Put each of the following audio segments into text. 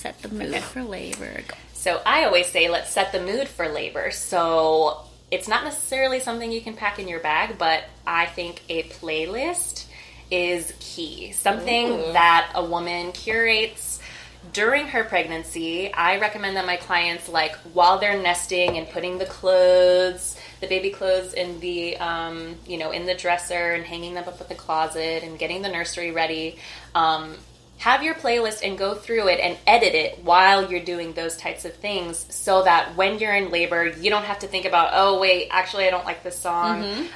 set the mood for labor. So I always say, let's set the mood for labor. So it's not necessarily something you can pack in your bag, but I think a playlist is key. Something that a woman curates during her pregnancy. I recommend that my clients, like, while they're nesting and putting the baby clothes in the, in the dresser and hanging them up at the closet and getting the nursery ready, have your playlist and go through it and edit it while you're doing those types of things, so that when you're in labor, you don't have to think about, oh, wait, actually, I don't like this song.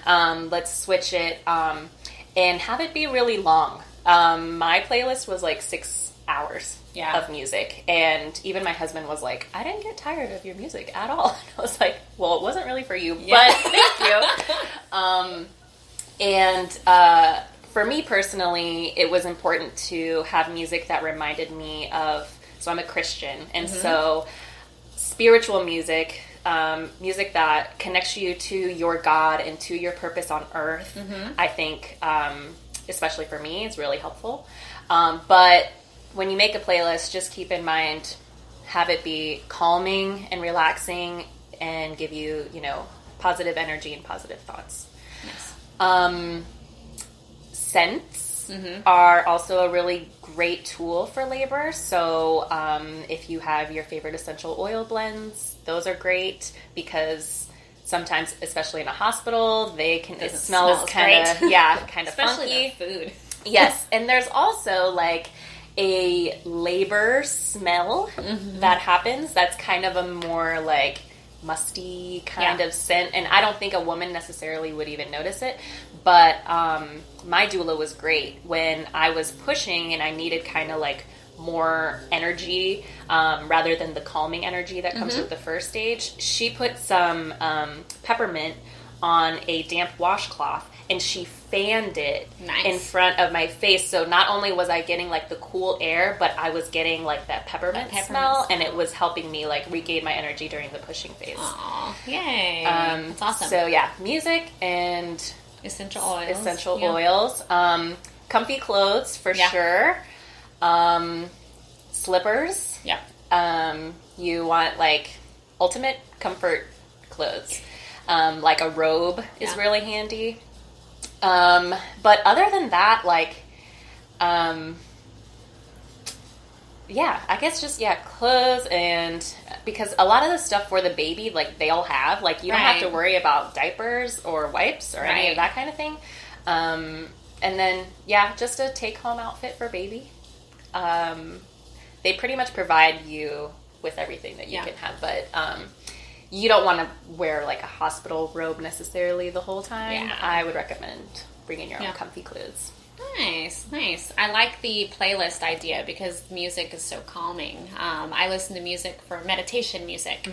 Let's switch it. And have it be really long. My playlist was like 6 hours of music. And even my husband was like, I didn't get tired of your music at all. And I was like, well, it wasn't really for you, but thank you. For me personally, it was important to have music that reminded me of, so I'm a Christian, and so spiritual music, music that connects you to your God and to your purpose on earth, I think, especially for me, is really helpful. But when you make a playlist, just keep in mind, have it be calming and relaxing and give you, positive energy and positive thoughts. Nice. Scents are also a really great tool for labor. So if you have your favorite essential oil blends, those are great, because sometimes, especially in a hospital, it smells kind of especially funky. Food. Yes, and there's also like a labor smell that happens. That's kind of a more like musty kind of scent, and I don't think a woman necessarily would even notice it. But my doula was great when I was pushing and I needed kind of like more energy rather than the calming energy that comes with the first stage. She put some peppermint on a damp washcloth and she fanned it in front of my face. So not only was I getting like the cool air, but I was getting like that peppermint smell, and it was helping me like regain my energy during the pushing phase. Aw, yay. That's awesome. So yeah, music and essential oils. Comfy clothes for sure. Slippers. Yeah. You want like ultimate comfort clothes. Like a robe is really handy. But other than that, like, I guess just, clothes, and because a lot of the stuff for the baby, like, they all have, like, you don't have to worry about diapers or wipes or any of that kind of thing. And then, just a take-home outfit for baby. They pretty much provide you with everything that you can have, but, you don't want to wear like a hospital robe necessarily the whole time. Yeah. I would recommend bringing your own comfy clothes. Nice. I like the playlist idea because music is so calming. I listen to music for meditation music.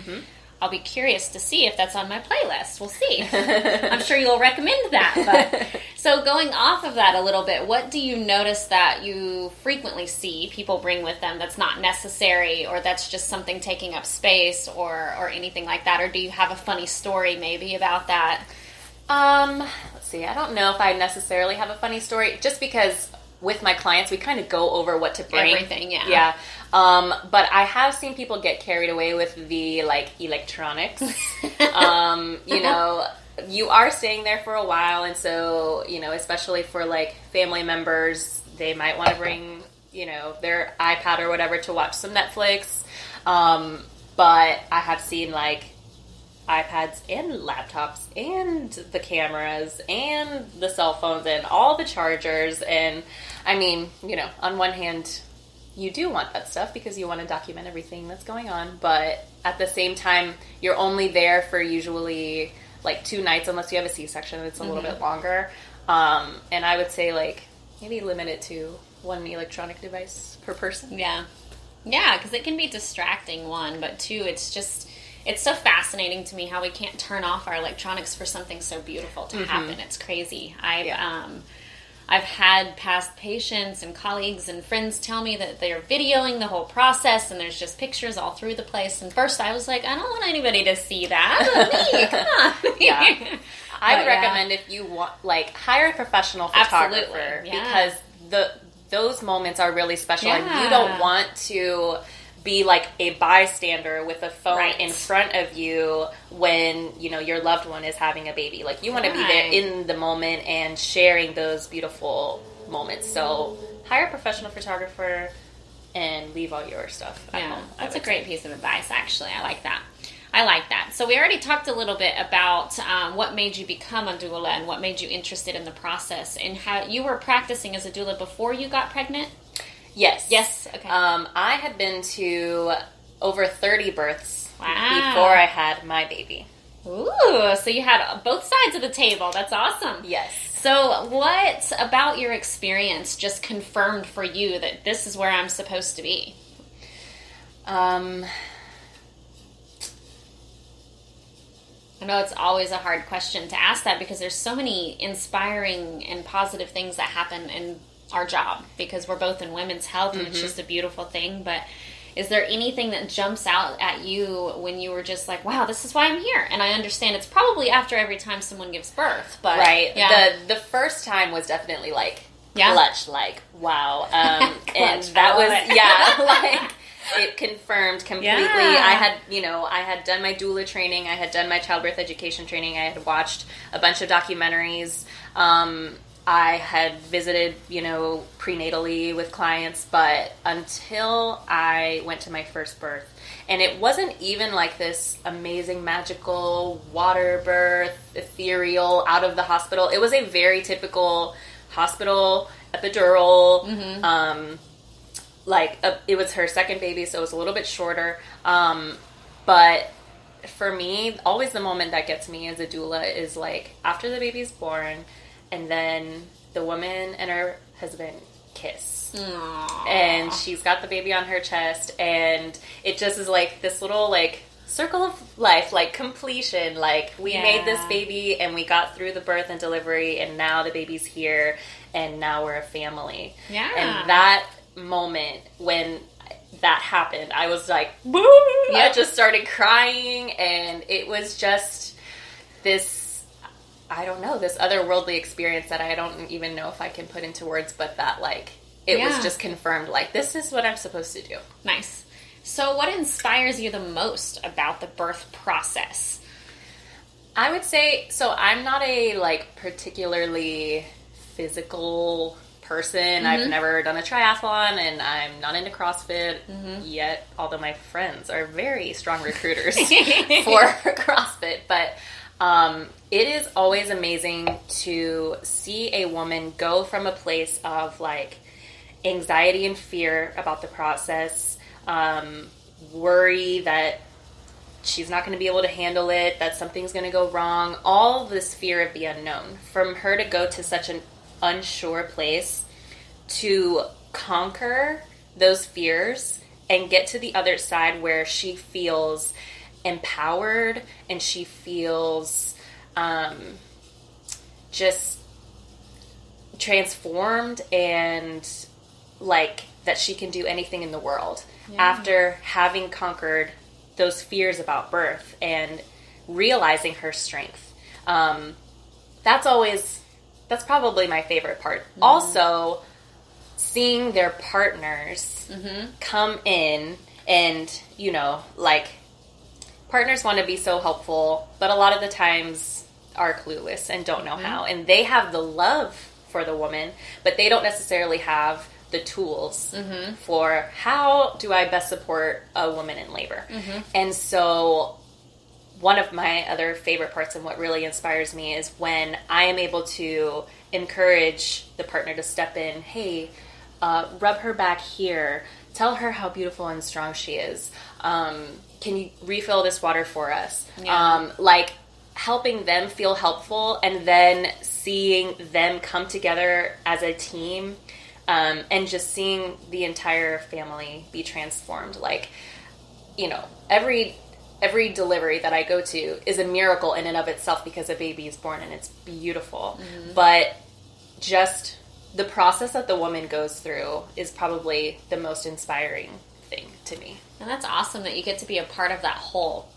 I'll be curious to see if that's on my playlist. We'll see. I'm sure you'll recommend that. But so going off of that a little bit, what do you notice that you frequently see people bring with them that's not necessary, or that's just something taking up space, or anything like that? Or do you have a funny story maybe about that? Let's see. I don't know if I necessarily have a funny story, just because with my clients, we kind of go over what to bring. Everything, Yeah. But I have seen people get carried away with the, like, electronics. You are staying there for a while, and so, especially for, like, family members, they might want to bring, their iPad or whatever to watch some Netflix. But I have seen, like, iPads and laptops and the cameras and the cell phones and all the chargers. And I mean, on one hand, you do want that stuff because you want to document everything that's going on. But at the same time, you're only there for usually like 2 nights, unless you have a C-section. It's a little bit longer. And I would say like maybe limit it to 1 electronic device per person. Yeah. Yeah, because it can be distracting, 1, but 2, it's so fascinating to me how we can't turn off our electronics for something so beautiful to happen. It's crazy. I've had past patients and colleagues and friends tell me that they're videoing the whole process, and there's just pictures all through the place. And first I was like, I don't want anybody to see that. Me, come on. I would recommend, if you want, like, hire a professional photographer, because those moments are really special, and you don't want to be like a bystander with a phone Right. in front of you when, you know, your loved one is having a baby. Like, you want to be there in the moment and sharing those beautiful moments. So hire a professional photographer and leave all your stuff at home. That's a great piece of advice, actually. I like that. I like that. So we already talked a little bit about what made you become a doula and what made you interested in the process, and how you were practicing as a doula before you got pregnant. Yes. Yes. Okay. I had been to over 30 births Wow. before I had my baby. Ooh, so you had both sides of the table. That's awesome. Yes. So what about your experience just confirmed for you that this is where I'm supposed to be? I know it's always a hard question to ask that, because there's so many inspiring and positive things that happen in our job, because we're both in women's health, and it's just a beautiful thing. But is there anything that jumps out at you when you were just like, wow, this is why I'm here? And I understand it's probably after every time someone gives birth, but right. yeah. The first time was definitely like Yeah. clutch, like wow. And Clutch, that I was love it. like it confirmed completely. Yeah. I had done my doula training, I had done my childbirth education training, I had watched a bunch of documentaries. I had visited, prenatally with clients, but until I went to my first birth, and it wasn't even like this amazing, magical water birth, ethereal, out of the hospital. It was a very typical hospital, epidural, it was her second baby, so it was a little bit shorter. But for me, always the moment that gets me as a doula is like after the baby's born, and then the woman and her husband kiss. Aww. And she's got the baby on her chest, and it just is like this little like circle of life, like completion. Like we made this baby, and we got through the birth and delivery, and now the baby's here, and now we're a family. Yeah. And that moment when that happened, I was like, boo! I just started crying, and it was just this, I don't know, this otherworldly experience that I don't even know if I can put into words, but that like, it was just confirmed, like, this is what I'm supposed to do. Nice. So what inspires you the most about the birth process? I would say, so I'm not a like particularly physical person. I've never done a triathlon, and I'm not into CrossFit yet, although my friends are very strong recruiters for CrossFit. But it is always amazing to see a woman go from a place of like anxiety and fear about the process, worry that she's not going to be able to handle it, that something's going to go wrong, all this fear of the unknown. From her to go to such an unsure place, to conquer those fears and get to the other side where she feels empowered and she feels just transformed, and like that she can do anything in the world after having conquered those fears about birth and realizing her strength. That's probably my favorite part. Also, seeing their partners come in and, like, partners want to be so helpful, but a lot of the times are clueless and don't know how. And they have the love for the woman, but they don't necessarily have the tools for how do I best support a woman in labor. And so one of my other favorite parts and what really inspires me is when I am able to encourage the partner to step in. Hey, rub her back here. Tell her how beautiful and strong she is. Can you refill this water for us? Like helping them feel helpful, and then seeing them come together as a team, and just seeing the entire family be transformed. Like, every delivery that I go to is a miracle in and of itself because a baby is born and it's beautiful. But just the process that the woman goes through is probably the most inspiring thing to me. And that's awesome that you get to be a part of that whole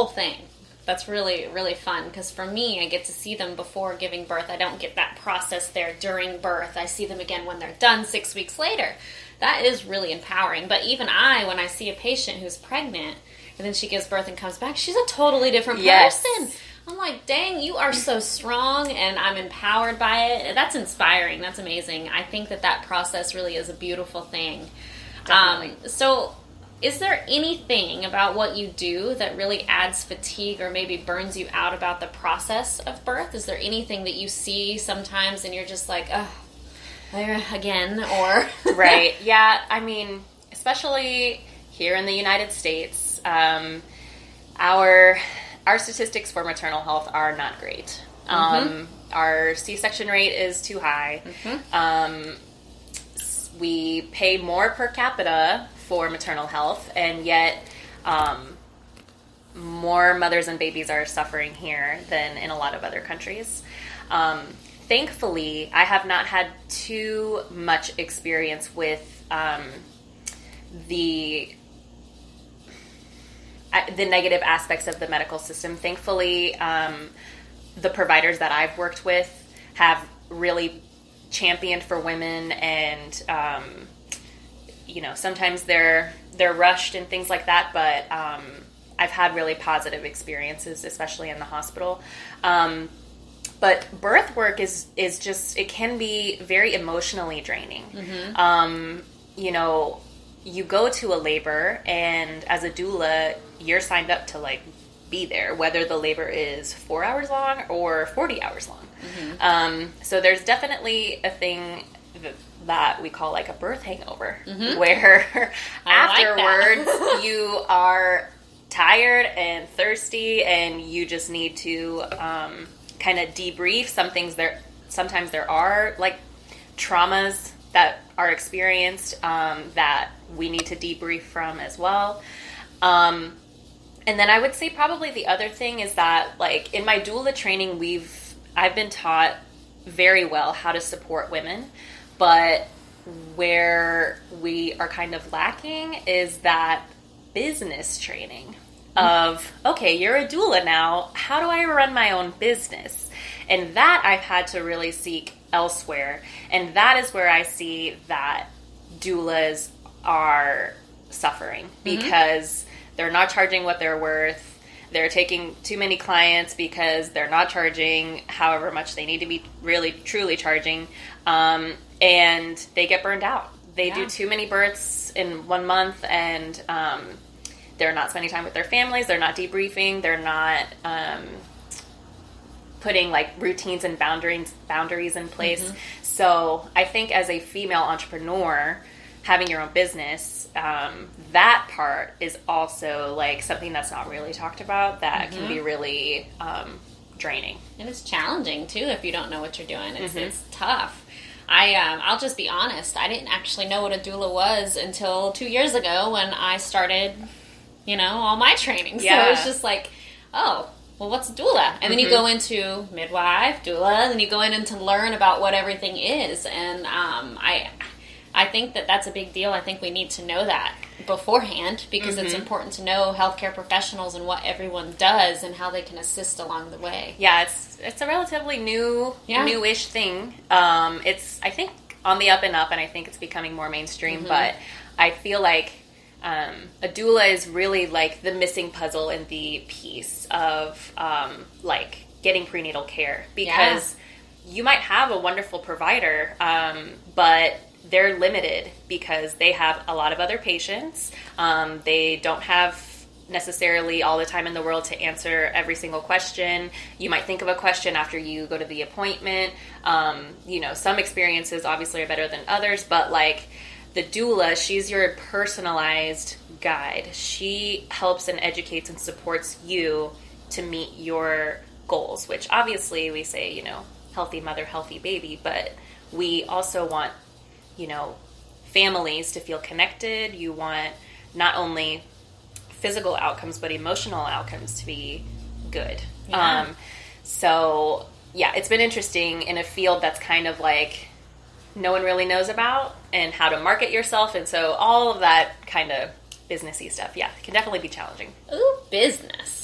thing. That's really, really fun, because for me, I get to see them before giving birth. I don't get that process there during birth. I see them again when they're done 6 weeks later. that is really empowering. But even when I see a patient who's pregnant and then she gives birth and comes back, she's a totally different person. I'm like, dang, you are so strong, and I'm empowered by it. That's inspiring. That's amazing. I think that process really is a beautiful thing. So is there anything about what you do that really adds fatigue or maybe burns you out about the process of birth? Is there anything that you see sometimes and you're just like, oh, there again, or... Right. Yeah. I mean, especially here in the United States, our statistics for maternal health are not great. Our C-section rate is too high. We pay more per capita for maternal health, and yet more mothers and babies are suffering here than in a lot of other countries. Thankfully, I have not had too much experience with the negative aspects of the medical system. Thankfully, the providers that I've worked with have really championed for women, and sometimes they're rushed and things like that, but I've had really positive experiences, especially in the hospital. But birth work is just, it can be very emotionally draining. You go to a labor, and as a doula, you're signed up to be there, whether the labor is 4 hours long or 40 hours long. So there's definitely a thing that we call a birth hangover, where afterwards you are tired and thirsty, and you just need to kind of debrief. Sometimes there are traumas that are experienced that we need to debrief from as well. And then I would say probably the other thing is that in my doula training, I've been taught very well how to support women, but where we are kind of lacking is that business training of, okay, you're a doula now, how do I run my own business? And that I've had to really seek elsewhere. And that is where I see that doulas are suffering, because they're not charging what they're worth. They're taking too many clients because they're not charging however much they need to be really, truly charging. And they get burned out. They do too many births in 1 month, and they're not spending time with their families. They're not debriefing. They're not putting routines and boundaries in place. So I think as a female entrepreneur, having your own business, that part is also something that's not really talked about, that can be really draining. And it's challenging too if you don't know what you're doing. It's tough. I'll just be honest. I didn't actually know what a doula was until 2 years ago when I started, all my training. So it was just oh, well, what's a doula? And then you go into midwife, doula, and then you go in to learn about what everything is. And I think that's a big deal. I think we need to know that beforehand, because it's important to know healthcare professionals and what everyone does and how they can assist along the way. Yeah, it's a relatively newish thing. It's, I think, on the up and up, and I think it's becoming more mainstream, but I feel like a doula is really the missing puzzle in the piece of getting prenatal care, because you might have a wonderful provider, but they're limited because they have a lot of other patients. They don't have necessarily all the time in the world to answer every single question. You might think of a question after you go to the appointment. Some experiences obviously are better than others, but the doula, she's your personalized guide. She helps and educates and supports you to meet your goals, which obviously we say, healthy mother, healthy baby, but we also want families to feel connected. You want not only physical outcomes, but emotional outcomes to be good. So it's been interesting in a field that's kind of no one really knows about, and how to market yourself. And so all of that kind of businessy stuff, can definitely be challenging. Ooh, business.